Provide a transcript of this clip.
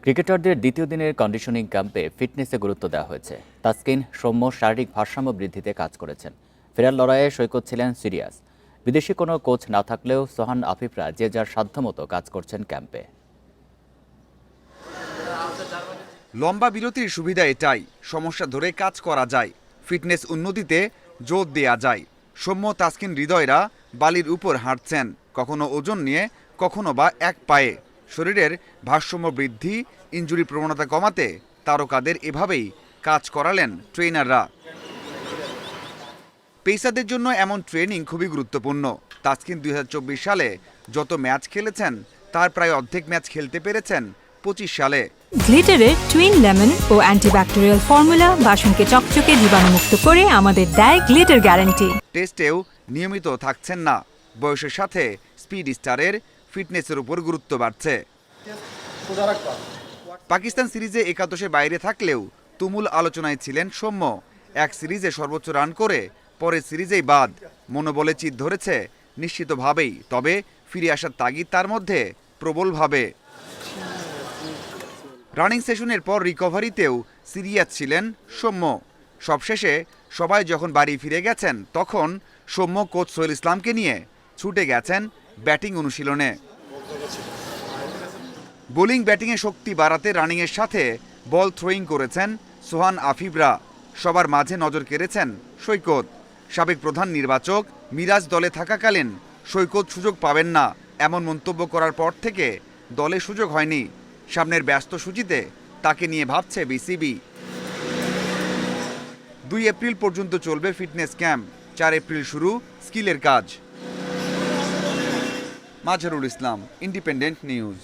ক্রিকেটারদের দ্বিতীয় দিনের কন্ডিশনিং ক্যাম্পে ফিটনেসে গুরুত্ব দেওয়া হয়েছে। তাসকিন, সৌম্য শারীরিক ভারসাম্য বৃদ্ধিতে কাজ করেছেন। ফেরার লড়াইয়ে সৈকত ছিলেন সিরিয়াস। বিদেশি কোনো কোচ না থাকলেও সোহান আফিফরা যে যার সাধ্যমতো কাজ করছেন ক্যাম্পে। লম্বা বিরতির সুবিধা এটাই, সমস্যা ধরে কাজ করা যায়, ফিটনেস উন্নতিতে জোর দেয়া যায়। সৌম্য, তাসকিন, হৃদয়রা বালির উপর হাঁটছেন, কখনো ওজন নিয়ে, কখনো বা এক পায়ে। শরীরের ভারসাম্য বৃদ্ধি, ইনজুরি প্রবণতা কমাতে তারকাদের এভাবেই কাজ করালেন ট্রেনাররা। পেসারদের জন্য এমন ট্রেনিং খুবই গুরুত্বপূর্ণ। তাসকিন 2024 সালে যত ম্যাচ খেলেছেন তার প্রায় অর্ধেক ম্যাচ খেলতে পেরেছেন 25 সালে। গ্লিটারের টুইন লেমন ও অ্যান্টিব্যাকটেরিয়াল ফর্মুলা বাসনকে চকচকে জীবাণুমুক্ত করে আমাদের দেয় গ্লিটার গ্যারান্টি। টেস্টেও নিয়মিত থাকছেন না। বয়সের সাথে স্পিড স্টারের ফিটনেসের উপর গুরুত্ব বাড়ছে। পাকিস্তান সিরিজে একাদশের বাইরে থাকলেও তুমুল আলোচনায় ছিলেন সৌম্য। এক সিরিজে সর্বোচ্চ রান করে পরের সিরিজেই বাদ। মনোবলে চিত ধরেছে নিশ্চিতভাবেই, তবে ফিরে আসার তাগিদ তার মধ্যে প্রবলভাবে। রানিং সেশনের পর রিকভারিতেও সিরিয়াস ছিলেন সৌম্য। সবশেষে সবাই যখন বাড়ি ফিরে গেছেন তখন সৌম্য কোচ সোহেল ইসলামকে নিয়ে ছুটে গেছেন ব্যাটিং অনুশীলনে। বোলিং ব্যাটিংয়ে শক্তি বাড়াতে রানিংয়ের সাথে বল থ্রোয়িং করেছেন সোহান আফিফরা। সবার মাঝে নজর কেড়েছেন সৈকত। সাবেক প্রধান নির্বাচক মিরাজ দলে থাকাকালীন সৈকত সুযোগ পাবেন না এমন মন্তব্য করার পর থেকে দলে সুযোগ হয়নি। সামনের ব্যস্ত সূচিতে তাকে নিয়ে ভাবছে বিসিবি। 2 এপ্রিল পর্যন্ত চলবে ফিটনেস ক্যাম্প। 4 এপ্রিল শুরু স্কিলের কাজ। Mazharul Islam, independent news.